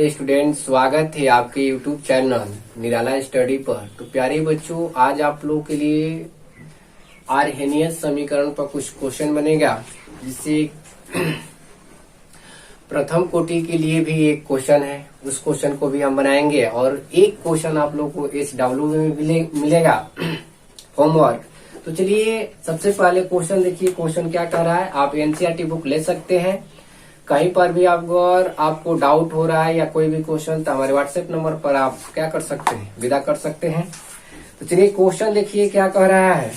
नमस्ते स्टूडेंट, स्वागत है आपके यूट्यूब चैनल निराला स्टडी पर। तो प्यारे बच्चों, आज आप लोगों के लिए आर्हेनियस समीकरण पर कुछ क्वेश्चन बनेगा, जिससे प्रथम कोटि के लिए भी एक क्वेश्चन है, उस क्वेश्चन को भी हम बनाएंगे और एक क्वेश्चन आप लोग को SW में मिलेगा होमवर्क। तो चलिए सबसे पहले क्वेश्चन देखिए। क्वेश्चन क्या कह रहा है, आप NCERT बुक ले सकते हैं। कहीं पर भी अगर आपको डाउट हो रहा है या कोई भी क्वेश्चन, तो हमारे व्हाट्सएप नंबर पर आप क्या कर सकते हैं, विदा कर सकते हैं। तो चलिए क्वेश्चन देखिए क्या कह रहा है।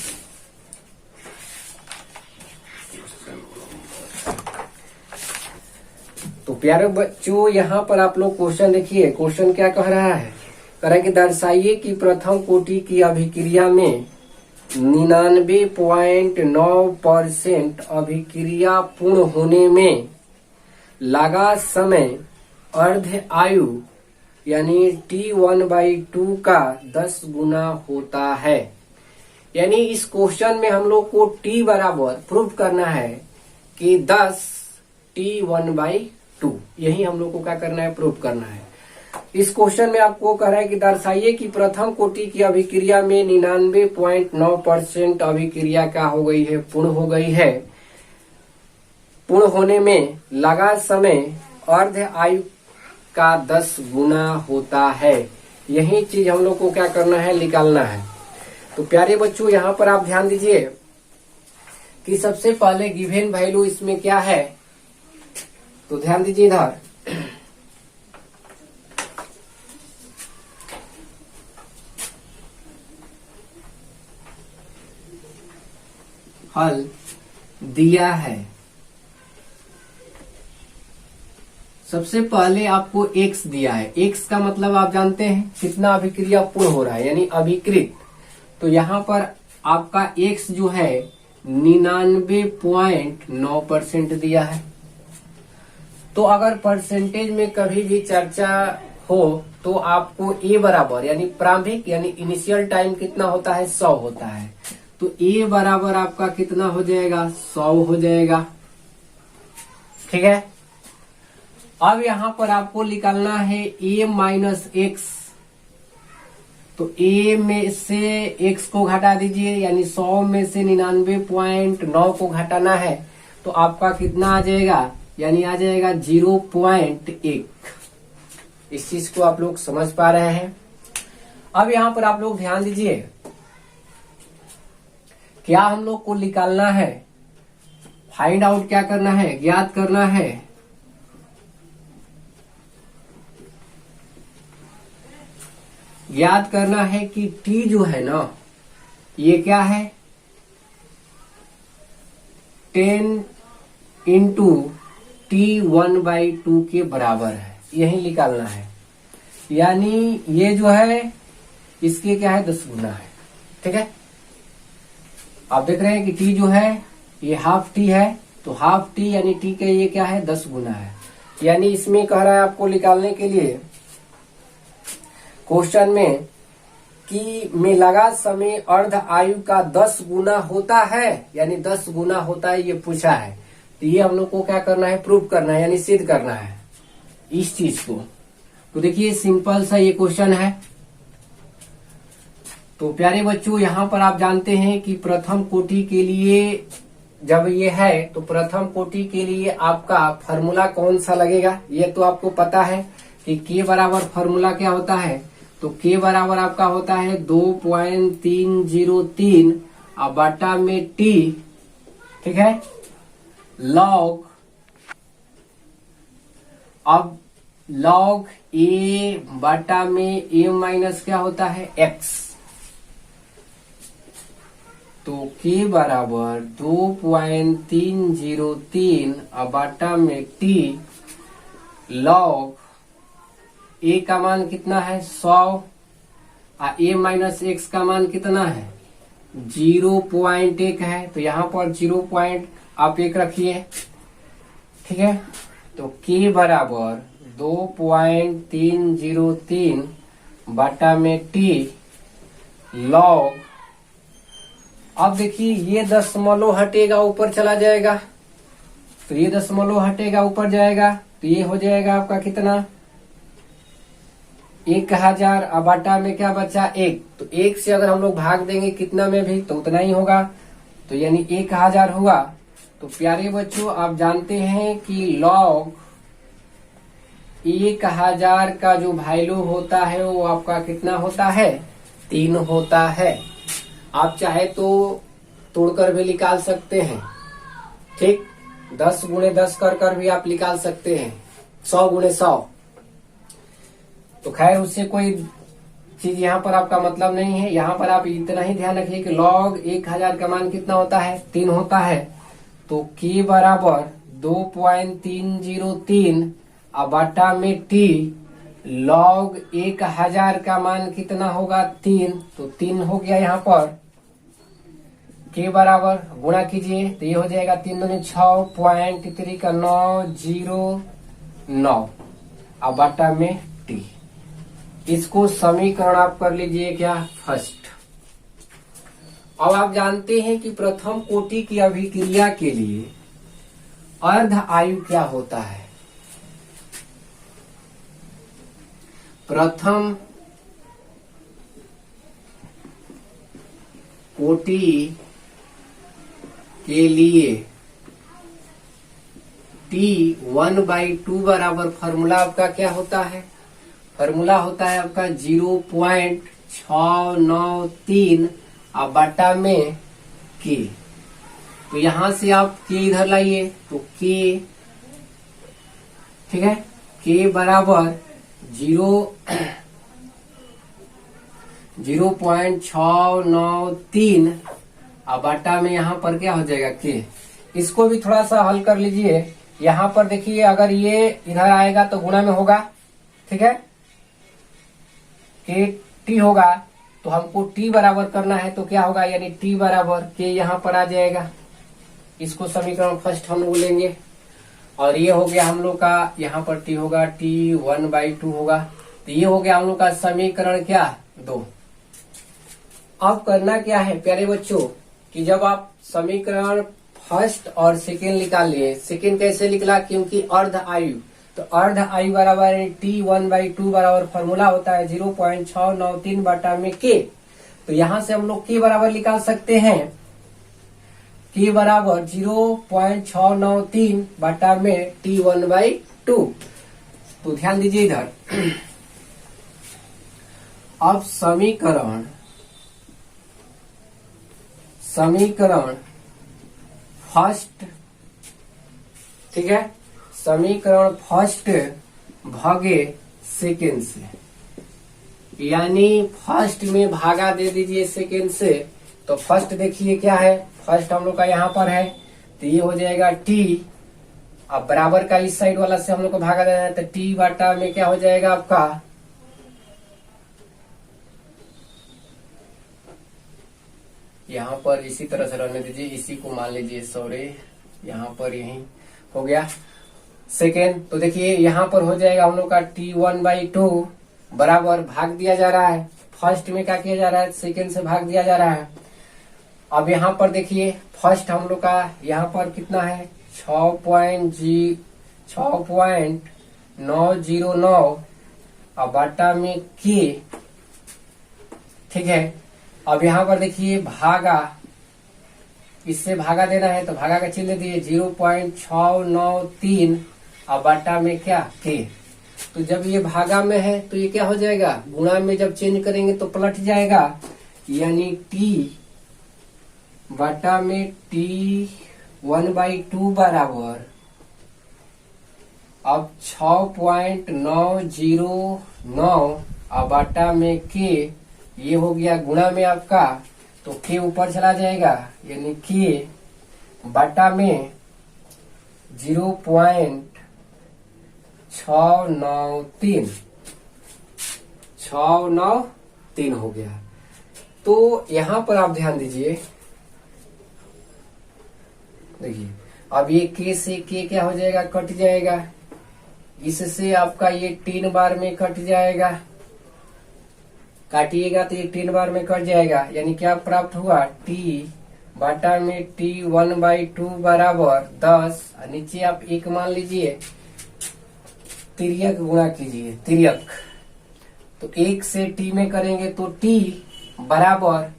तो प्यारे बच्चों, यहाँ पर आप लोग क्वेश्चन देखिए। क्वेश्चन क्या कह रहा है, कह रहा है कि दर्शाइए कि प्रथम कोटि की अभिक्रिया में 99.9% अभिक्रिया पूर्ण होने में लगा समय अर्ध आयु यानी T1/2 का 10 गुना होता है। यानी इस क्वेश्चन में हम लोग को T बराबर प्रूव करना है कि 10 T1/2, यही हम लोग को क्या करना है, प्रूव करना है। इस क्वेश्चन में आपको कह रहा है कि दर्शाइए कि प्रथम कोटि की अभिक्रिया में 99.9% अभिक्रिया क्या हो गई है, पूर्ण हो गई है। पूर्ण होने में लगा समय अर्ध आयु का 10 गुना होता है। यही चीज हम लोग को क्या करना है, निकालना है। तो प्यारे बच्चों, यहाँ पर आप ध्यान दीजिए कि सबसे पहले गिवन वैल्यू इसमें क्या है। तो ध्यान दीजिए इधर, हल दिया है। सबसे पहले आपको x दिया है। x का मतलब आप जानते हैं कितना अभिक्रिया पूर्ण हो रहा है, यानी अभिकृत। तो यहाँ पर आपका x जो है 99.9% दिया है। तो अगर परसेंटेज में कभी भी चर्चा हो तो आपको a बराबर यानी प्रारंभिक यानी इनिशियल टाइम कितना होता है, 100 होता है। तो a बराबर आपका कितना हो जाएगा, 100 हो जाएगा। ठीक है। अब यहाँ पर आपको निकालना है a माइनस x। तो a में से x को घटा दीजिए, यानी 100 में से 99.9 को घटाना है। तो आपका कितना आ जाएगा, यानी आ जाएगा 0.1। इस चीज को आप लोग समझ पा रहे हैं। अब यहाँ पर आप लोग ध्यान दीजिए, क्या हम लोग को निकालना है, फाइंड आउट क्या करना है, ज्ञात करना है कि T जो है ना, ये क्या है, 10 इंटू T1/2 के बराबर है। यही निकालना है, यानी ये जो है इसके क्या है, 10 गुना है। ठीक है। आप देख रहे हैं कि T जो है ये हाफ T है, तो हाफ T यानी T के ये क्या है, 10 गुना है। यानी इसमें कह रहा है आपको निकालने के लिए क्वेश्चन में कि में लगा समय अर्ध आयु का 10 गुना होता है, यानी 10 गुना होता है, ये पूछा है। तो ये हम लोग को क्या करना है, प्रूव करना है, यानी सिद्ध करना है इस चीज को। तो देखिए सिंपल सा ये क्वेश्चन है। तो प्यारे बच्चों, यहाँ पर आप जानते हैं कि प्रथम कोटि के लिए जब ये है, तो प्रथम कोटि के लिए आपका फॉर्मूला कौन सा लगेगा, ये तो आपको पता है कि K बराबर फॉर्मूला क्या होता है। तो K बराबर आपका होता है 2.303 और बटा में T। ठीक है। लॉग, अब लॉग A बटा में A माइनस क्या होता है, X। तो K बराबर 2.303 और बटा में T लॉग A का मान कितना है, 100 और A माइनस X का मान कितना है, 0.1 है। तो यहाँ पर 0.1 रखिए। ठीक है। तो K बराबर 2.303 बटा में T लॉग, अब देखिए ये दशमलव हटेगा, ऊपर चला जाएगा। तो ये दशमलव हटेगा, ऊपर जाएगा, तो ये हो जाएगा आपका कितना 1000 अब बटा में क्या बचा 1, तो 1 से अगर हम लोग भाग देंगे कितना में भी तो उतना ही होगा, तो यानी 1000 हुआ। तो प्यारे बच्चों आप जानते हैं कि लॉग 1000 का जो वैल्यू होता है वो आपका कितना होता है, 3 होता है। आप चाहे तो तोड़कर भी निकाल सकते हैं, ठीक, 10 गुणे 10 कर भी आप निकाल सकते हैं, 100 गुणे 100। तो खैर उससे कोई चीज यहाँ पर आपका मतलब नहीं है। यहाँ पर आप इतना ही ध्यान रखिए कि लॉग 1000 का मान कितना होता है, 3 होता है। तो k बराबर 2.303 अब बटा में t, लॉग 1000 का मान कितना होगा 3, तो 3 हो गया। यहाँ पर k बराबर गुणा कीजिए तो ये हो जाएगा 3 दूनी 6.3 का 909 अब बटा में t। इसको समीकरण आप कर लीजिए क्या, फर्स्ट। अब आप जानते हैं कि प्रथम कोटि की अभिक्रिया के लिए अर्ध आयु क्या होता है। प्रथम कोटि के लिए T1/2 बराबर फॉर्मूला आपका क्या होता है, फॉर्मूला होता है आपका 0.693 अब बटा में k। तो यहां से आप k इधर लाइए तो k, ठीक है, k बराबर 0.693 अब बटा में यहाँ पर क्या हो जाएगा k। इसको भी थोड़ा सा हल कर लीजिए। यहाँ पर देखिए अगर ये इधर आएगा तो गुणा में होगा, ठीक है, k t होगा, तो हमको t बराबर करना है तो क्या होगा, यानी t बराबर k यहाँ पर आ जाएगा। इसको समीकरण फर्स्ट हम लोग लेंगे और ये हो गया हम लोग का, यहाँ पर t होगा T1/2 होगा। तो ये हो गया हम लोग का समीकरण क्या 2। अब करना क्या है प्यारे बच्चों कि जब आप समीकरण फर्स्ट और सेकेंड निकाल लिए, सेकेंड कैसे निकला, क्योंकि अर्ध आयु, तो अर्ध आयु बराबर T1/2 बराबर फॉर्मूला होता है 0.693 बटा में k। तो यहां से हम लोग k बराबर निकाल सकते हैं, k बराबर 0.693 बटा में T1/2। तो ध्यान दीजिए इधर। अब समीकरण फर्स्ट, ठीक है, समीकरण फर्स्ट भागे सेकेंड से, यानी फर्स्ट में भागा दे दीजिए सेकेंड से। तो फर्स्ट देखिए क्या है, फर्स्ट हम लोग का यहाँ पर है तो ये हो जाएगा t। अब बराबर का इस साइड वाला से हम लोग को भागा देना है तो t बटा में क्या हो जाएगा आपका, यहाँ पर इसी तरह से रहने दीजिए, इसी को मान लीजिए, सॉरी यहाँ पर यही हो गया सेकेंड। तो देखिए यहाँ पर हो जाएगा हम लोग का T1/2 बराबर भाग दिया जा रहा है, फर्स्ट में क्या किया जा रहा है, सेकेंड से भाग दिया जा रहा है। अब यहाँ पर देखिए फर्स्ट हम लोग का यहाँ पर कितना है 6.909 अब बटा में k, ठीक है। अब यहाँ पर देखिए भागा, इससे भागा देना है तो भागा का चिन्ह दिए 0.693 अब बटा में क्या k। तो जब ये भागा में है तो ये क्या हो जाएगा, गुणा में जब चेंज करेंगे तो पलट जाएगा, यानी t बटा में T1/2 बराबर अब 6.909 अब बटा में k, ये हो गया गुणा में आपका, तो k ऊपर चला जाएगा, यानी k बटा में 0.693 हो गया। तो यहाँ पर आप ध्यान दीजिए, देखिए अब ये k से k क्या हो जाएगा, कट जाएगा, इससे आपका ये 3 बार में कट जाएगा, काटिएगा तो ये 3 बार में कट जाएगा, यानी क्या प्राप्त हुआ, t बटा में T1/2 बराबर 10। नीचे आप 1 मान लीजिए, तिर्यक गुणा कीजिए, तिर्यक तो 1 से t में करेंगे तो t बराबर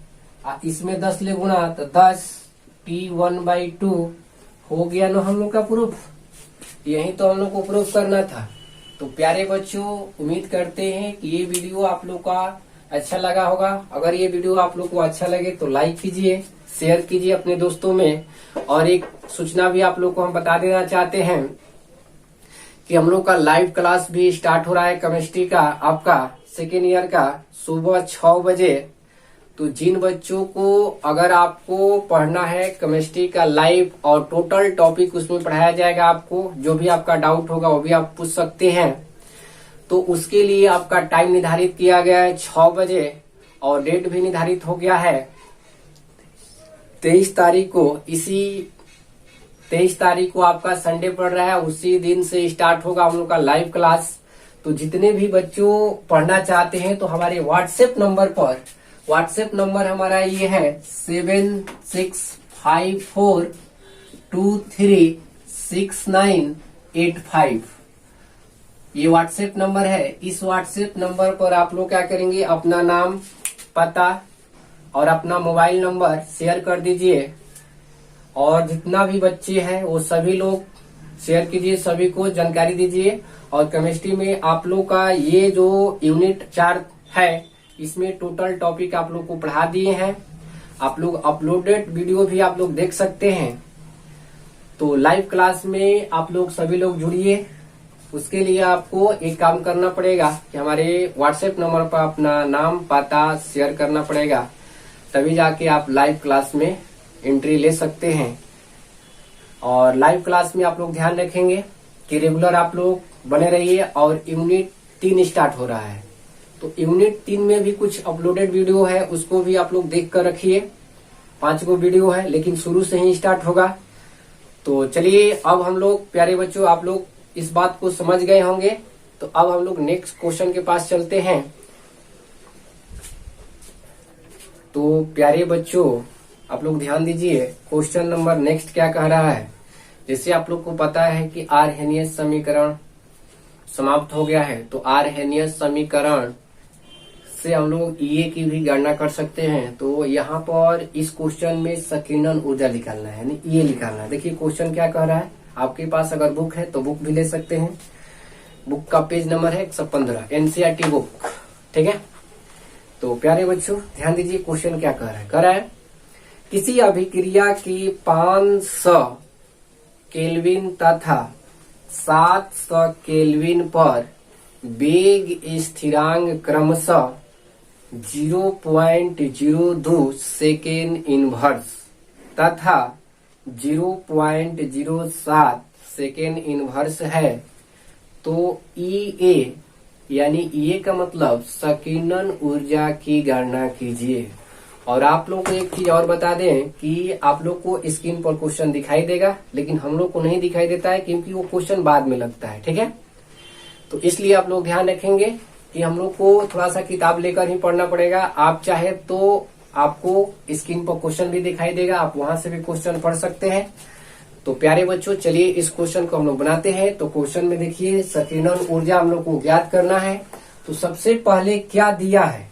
इसमें 10 ले गुना तो 10 t1/2 हो गया ना हम लोग का प्रूफ। यही तो हम लोग को प्रूफ करना था। तो प्यारे बच्चों, उम्मीद करते हैं कि ये वीडियो आप लोग का अच्छा लगा होगा। अगर ये वीडियो आप लोग को अच्छा लगे तो लाइक कीजिए, शेयर कीजिए अपने दोस्तों में। और एक सूचना भी आप लोग को हम बता देना चाहते हैं कि हम लोग का लाइव क्लास भी स्टार्ट हो रहा है केमिस्ट्री का, आपका सेकेंड ईयर का, सुबह 6 बजे। तो जिन बच्चों को अगर आपको पढ़ना है केमिस्ट्री का लाइव और टोटल टॉपिक उसमें पढ़ाया जाएगा, आपको जो भी आपका डाउट होगा वो भी आप पूछ सकते हैं। तो उसके लिए आपका टाइम निर्धारित किया गया है 6 बजे और डेट भी निर्धारित हो गया है 23 तारीख को। इसी 23 तारीख को आपका संडे पड़ रहा है, उसी दिन से स्टार्ट होगा हम लोग का लाइव क्लास। तो जितने भी बच्चों पढ़ना चाहते हैं तो हमारे व्हाट्सएप नंबर हमारा ये है 7654236985। ये व्हाट्सएप नंबर है। इस व्हाट्सएप नंबर पर आप लोग क्या करेंगे, अपना नाम, पता और अपना मोबाइल नंबर शेयर कर दीजिए। और जितना भी बच्चे हैं वो सभी लोग शेयर कीजिए, सभी को जानकारी दीजिए। और केमिस्ट्री में आप लोग का ये जो यूनिट 4 है, इसमें टोटल टॉपिक आप लोग को पढ़ा दिए हैं। आप लोग अपलोडेड वीडियो भी आप लोग देख सकते हैं। तो लाइव क्लास में आप लोग सभी लोग जुड़िए। उसके लिए आपको एक काम करना पड़ेगा कि हमारे व्हाट्सएप नंबर पर अपना नाम, पता शेयर करना पड़ेगा, तभी जाके आप लाइव क्लास में एंट्री ले सकते हैं। और लाइव क्लास में आप लोग ध्यान रखेंगे कि रेगुलर आप लोग बने रहिए। और यूनिट 3 स्टार्ट हो रहा है, तो यूनिट 3 में भी कुछ अपलोडेड वीडियो है, उसको भी आप लोग देख कर रखिए। 5 गो वीडियो है, लेकिन शुरू से ही स्टार्ट होगा। तो चलिए, अब हम लोग प्यारे बच्चों, आप लोग इस बात को समझ गए होंगे। तो अब हम लोग नेक्स्ट क्वेश्चन के पास चलते हैं। तो प्यारे बच्चों, आप लोग ध्यान दीजिए, क्वेश्चन नंबर नेक्स्ट क्या कह रहा है। जैसे आप लोग को पता है कि आर्हेनियस समीकरण समाप्त हो गया है, तो आर्हेनियस समीकरण से हम लोग ये की भी गणना कर सकते हैं। तो यहाँ पर इस क्वेश्चन में संकीर्ण ऊर्जा निकालना है, यानी ये निकालना है। देखिए क्वेश्चन क्या कह रहा है। आपके पास अगर बुक है तो बुक भी ले सकते हैं। बुक का पेज नंबर है 115, एनसीईआरटी बुक, ठीक है। तो प्यारे बच्चों ध्यान दीजिए, क्वेश्चन क्या कह रहा है, किसी अभिक्रिया की 500 केल्विन तथा 700 केल्विन पर वेग स्थिरांक क्रमशः 0.02 सेकेंड इनवर्स तथा 0.07 सेकेंड इनवर्स है, तो EA यानी ये का मतलब संकीर्ण ऊर्जा की गणना कीजिए। और आप लोग को एक चीज और बता दें कि आप लोग को स्क्रीन पर क्वेश्चन दिखाई देगा, लेकिन हम लोग को नहीं दिखाई देता है क्योंकि वो क्वेश्चन बाद में लगता है, ठीक है। तो इसलिए आप लोग ध्यान रखेंगे कि हम लोग को थोड़ा सा किताब लेकर ही पढ़ना पड़ेगा। आप चाहे तो आपको स्क्रीन पर क्वेश्चन भी दिखाई देगा, आप वहां से भी क्वेश्चन पढ़ सकते हैं। तो प्यारे बच्चों, चलिए इस क्वेश्चन को हम लोग बनाते हैं। तो क्वेश्चन में देखिए, संकीर्ण ऊर्जा हम लोग को ज्ञात करना है। तो सबसे पहले क्या दिया है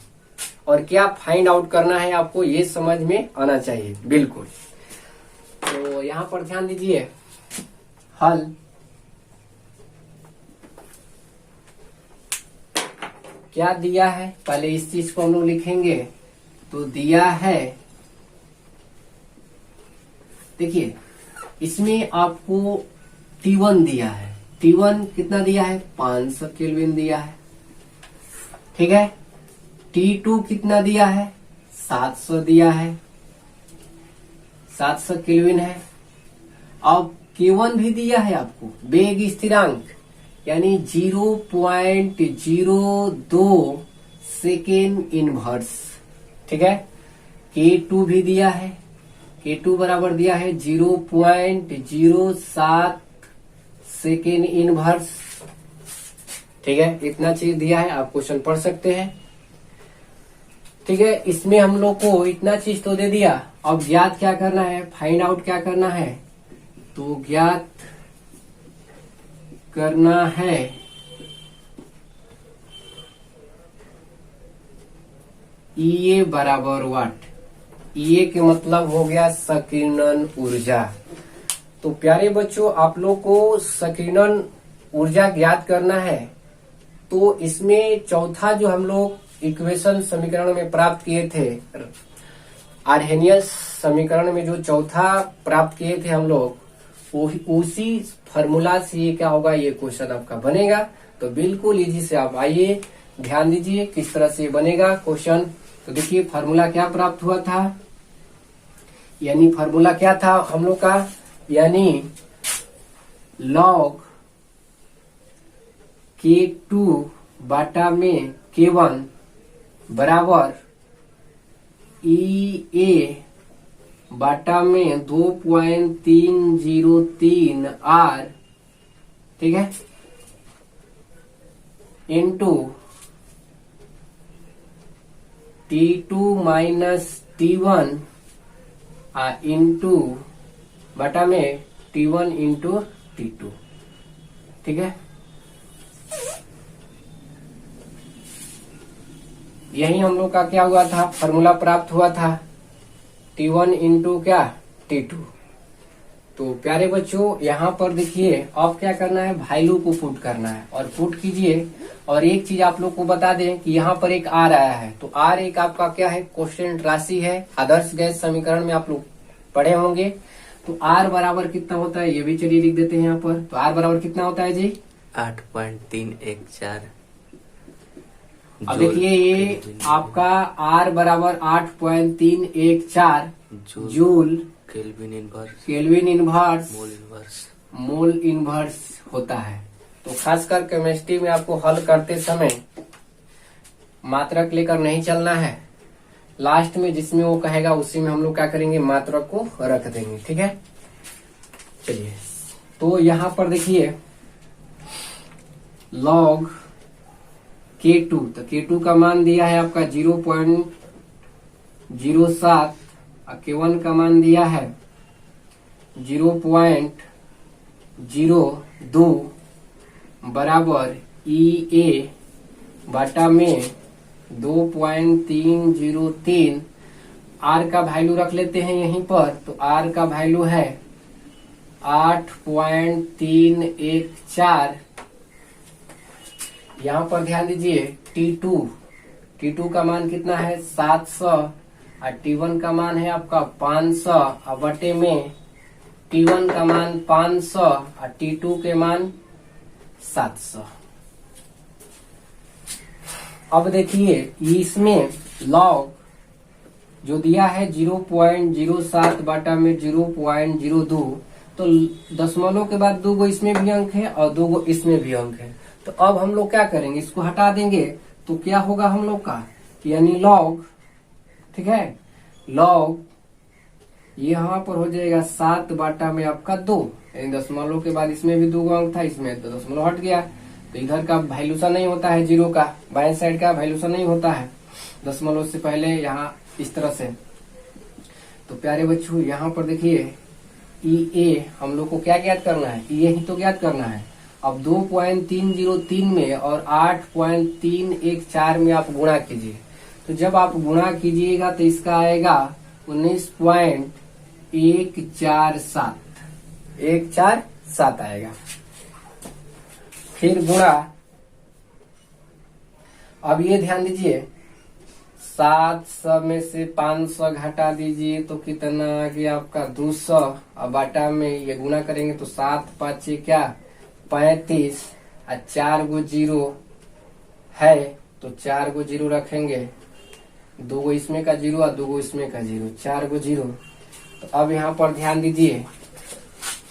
और क्या फाइंड आउट करना है, आपको ये समझ में आना चाहिए, बिल्कुल। तो यहाँ पर ध्यान दीजिए, हल क्या दिया है, पहले इस चीज को हम लोग लिखेंगे। तो दिया है, देखिए इसमें आपको T1 दिया है। T1 कितना दिया है, 500 केल्विन दिया है, ठीक है। T2 कितना दिया है, 700 दिया है, 700 केल्विन है। अब K1 भी दिया है आपको, वेग स्थिरांक यानी 0.02 सेकेंड इनवर्स, ठीक है। K2 भी दिया है, K2 बराबर दिया है 0.07 सेकेंड इनवर्स, ठीक है। इतना चीज दिया है, आप क्वेश्चन पढ़ सकते हैं, ठीक है। इसमें हम लोग को इतना चीज तो दे दिया। अब ज्ञात क्या करना है, फाइंड आउट क्या करना है। तो ज्ञात करना है E बराबर वाट। E के मतलब हो गया संकीर्णन ऊर्जा। तो प्यारे बच्चों, आप लोग को संकीर्णन ऊर्जा ज्ञात करना है। तो इसमें चौथा जो हम लोग इक्वेशन समीकरण में प्राप्त किए थे, आर्हेनियस समीकरण में जो चौथा प्राप्त किए थे हम लोग, उसी फॉर्मूला से ये क्या होगा, ये क्वेश्चन आपका बनेगा। तो बिल्कुल इजी से आप आइए, ध्यान दीजिए किस तरह से बनेगा क्वेश्चन। तो देखिए फॉर्मूला क्या प्राप्त हुआ था, यानी फॉर्मूला क्या था हम लोग का, यानी लॉग K2 बाटा में K1 बराबर EA बाटा में 2.303 R, ठीक है, into T2 minus T1 into बटा में T1 इंटू T2, ठीक है। यही हम लोग का क्या हुआ था, फॉर्मूला प्राप्त हुआ था, T1 इंटू क्या T2। तो प्यारे बच्चों यहाँ पर देखिए अब क्या करना है, वैल्यू को पुट करना है और पुट कीजिए। और एक चीज आप लोग को बता दें कि यहाँ पर एक R आया है, तो R एक आपका क्या है, कांस्टेंट राशि है। आदर्श गैस समीकरण में आप लोग पढ़े होंगे। तो R बराबर कितना होता है, ये भी चलिए लिख देते हैं यहाँ पर। तो R बराबर कितना होता है जी, 8.314। अब देखिए ये आपका R बराबर 8.314 joule kelvin inverse mole inverse होता है। तो खासकर केमिस्ट्री में आपको हल करते समय मात्रक लेकर नहीं चलना है, लास्ट में जिसमें वो कहेगा उसी में हम लोग क्या करेंगे, मात्रक को रख देंगे, ठीक है। चलिए तो यहाँ पर देखिए लॉग K2, तो K2 का मान दिया है आपका 0.07 और K1 का मान दिया है 0.02 बराबर EA बाटा में 2.303। R का वैल्यू रख लेते हैं यहीं पर। तो R का वैल्यू है 8.314। यहाँ पर ध्यान दीजिए T2 का मान कितना है 700 और T1 का मान है आपका 500 और बटे में T1 का मान 500 और T2 के मान 700। अब देखिए इसमें लॉग जो दिया है 0.07 बाटा में 0.02, तो दशमलव के बाद 2 गो इसमें भी अंक है और 2 गो इसमें भी अंक है। तो अब हम लोग क्या करेंगे, इसको हटा देंगे तो क्या होगा हम लोग का, यानी लॉग, ठीक है, लॉग यहाँ पर हो जाएगा 7 बाटा में आपका 2, यानी दशमलव के बाद इसमें भी 2 गो अंक था, इसमें तो दशमलव हट गया। तो इधर का वैल्यूशन नहीं होता है, जीरो का बाएं साइड का वैल्यूशन नहीं होता है दशमलव से पहले, यहाँ इस तरह से। तो प्यारे बच्चों यहाँ पर देखिए EA हम लोग को क्या ज्ञात करना है, EA ही तो ज्ञात करना है। अब 2.303 में और 8.314 में आप गुणा कीजिए। तो जब आप गुणा कीजिएगा तो इसका आएगा 19.147 आएगा। फिर गुणा, अब ये ध्यान दीजिए 700 में से 500 घटा दीजिए तो कितना आ गया आपका 200। अब बाटा में ये गुणा करेंगे तो 7 5 क्या 35 और 4 गो जीरो है तो 4 गो जीरो रखेंगे, 2 गो इसमें का जीरो और 2 गो इसमें का जीरो, 4 गो जीरो। तो अब यहाँ पर ध्यान दीजिए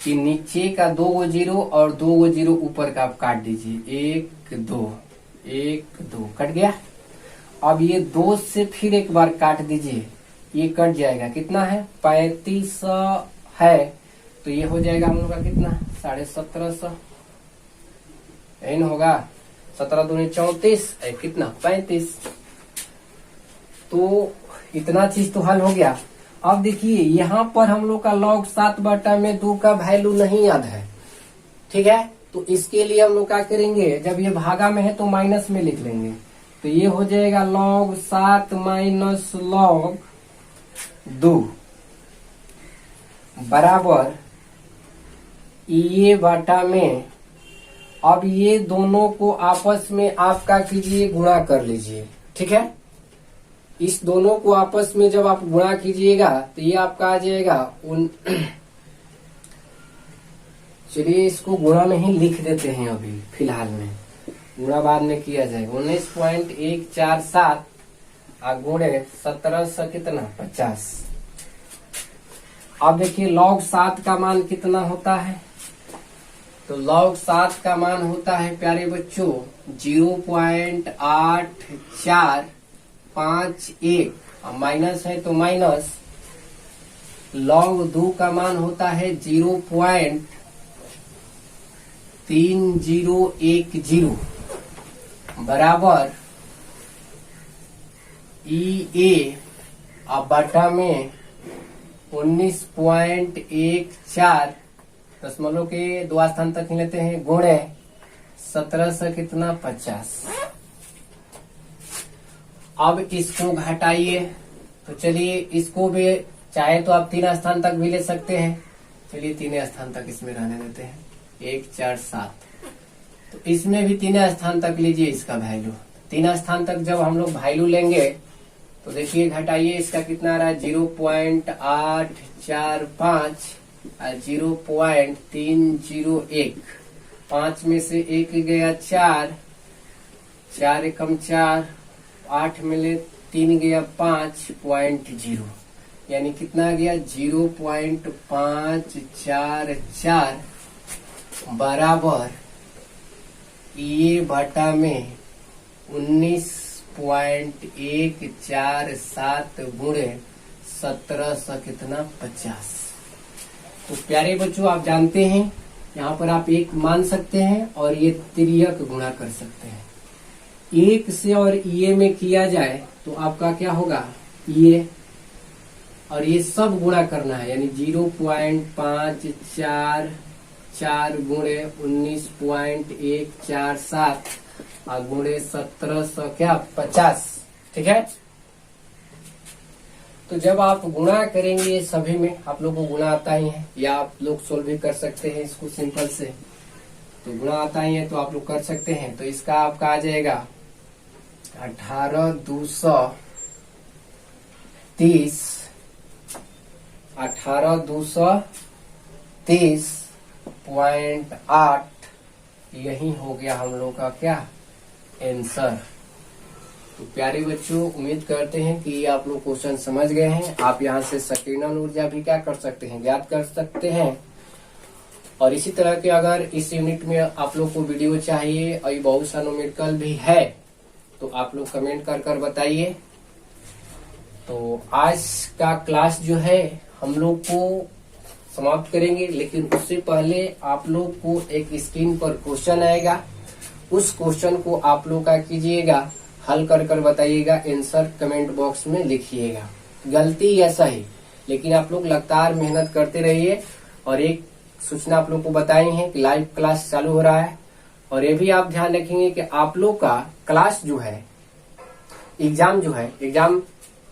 कि नीचे का 2 गो जीरो और 2 गो जीरो ऊपर का आप काट दीजिए, 1 2 कट गया। अब ये 2 से फिर एक बार काट दीजिए, ये कट जाएगा, कितना है 35 है, तो ये हो जाएगा हम लोग का कितना 1750, यही ना होगा, 17 दूनी 34, कितना 35। तो इतना चीज तो हल हो गया। अब देखिए यहाँ पर हम लोग का log 7 बटा में 2 का वैल्यू नहीं याद है, ठीक है। तो इसके लिए हम लोग क्या करेंगे, जब ये भागा में है तो माइनस में लिख लेंगे, तो ये हो जाएगा log 7 माइनस log 2 बराबर ये बटा में। अब ये दोनों को आपस में आपका कीजिए, गुणा कर लीजिए, ठीक है। इस दोनों को आपस में जब आप गुणा कीजिएगा तो ये आपका आ जाएगा चलिए इसको गुणा में ही लिख देते हैं अभी फिलहाल में, गुणा बाद में किया जाएगा। 19.147 गुणे 17 कितना 50। अब देखिए log 7 का मान कितना होता है, तो log 7 का मान होता है प्यारे बच्चों 0.8451, माइनस है तो माइनस। log 2 का मान होता है 0.3010 बराबर EA अब बटा में 19.14 दशमलव के 2 स्थान तक ही लेते हैं गुणे 17 कितना 50। अब इसको घटाइए तो चलिए इसको भी चाहे तो आप 3 स्थान तक भी ले सकते हैं। चलिए 3 स्थान तक इसमें रहने देते हैं 1 4 7, तो इसमें भी 3 स्थान तक लीजिए इसका वैल्यू। 3 स्थान तक जब हम लोग वैल्यू लेंगे तो देखिए घटाइए इसका कितना आ रहा है 0.845 और 0.301। 5 में से 1 गया 4, 4 एकम 4, 8 में ले 3 गया 5.0, यानी कितना गया 0.544 बराबर ये बटा में 19.147 गुणे 17 कितना 50। तो प्यारे बच्चों आप जानते हैं यहाँ पर आप 1 मान सकते हैं और ये तिर्यक गुणा कर सकते हैं। 1 से और ये में किया जाए तो आपका क्या होगा ये, और ये सब गुणा करना है यानी 0.544 गुणे 19.147 और गुणे 17 क्या 50, ठीक है। तो जब आप गुणा करेंगे सभी में, आप लोग को गुणा आता ही है या आप लोग सोल्व भी कर सकते हैं इसको सिंपल से, तो गुणा आता ही है तो आप लोग कर सकते हैं। तो इसका आपका आ जाएगा 18,230.8 यही हो गया हम लोग का क्या आंसर। तो प्यारे बच्चों उम्मीद करते हैं कि आप लोग क्वेश्चन समझ गए हैं। आप यहाँ से संकीर्ण ऊर्जा भी क्या कर सकते हैं ज्ञात कर सकते हैं। और इसी तरह के अगर इस यूनिट में आप लोग को वीडियो चाहिए और बहुत सा न्यूमेरिकल भी है तो आप लोग कमेंट कर कर बताइए। तो आज का क्लास जो है हम लोग को समाप्त करेंगे, लेकिन उससे पहले आप लोग को एक स्क्रीन पर क्वेश्चन आएगा, उस क्वेश्चन को आप लोग का कीजिएगा, हल कर कर बताइएगा, आंसर कमेंट बॉक्स में लिखिएगा, गलती या सही, लेकिन आप लोग लगातार मेहनत करते रहिए। और एक सूचना आप लोग को बताई है कि लाइव क्लास चालू हो रहा है, और ये भी आप ध्यान रखेंगे कि आप लोग का क्लास जो है एग्जाम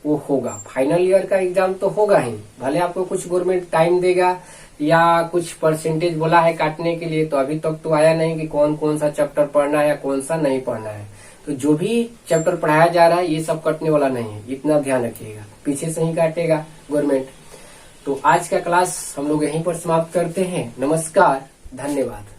वो होगा, फाइनल ईयर का एग्जाम तो होगा ही, भले आपको कुछ गवर्नमेंट टाइम देगा या कुछ परसेंटेज बोला है काटने के लिए, तो अभी तक तो आया नहीं कि कौन कौन सा चैप्टर पढ़ना है या कौन सा नहीं पढ़ना है। तो जो भी चैप्टर पढ़ाया जा रहा है ये सब कटने वाला नहीं है, इतना ध्यान रखिएगा, पीछे से ही काटेगा गवर्नमेंट। तो आज का क्लास हम लोग यहीं पर समाप्त करते हैं। नमस्कार, धन्यवाद।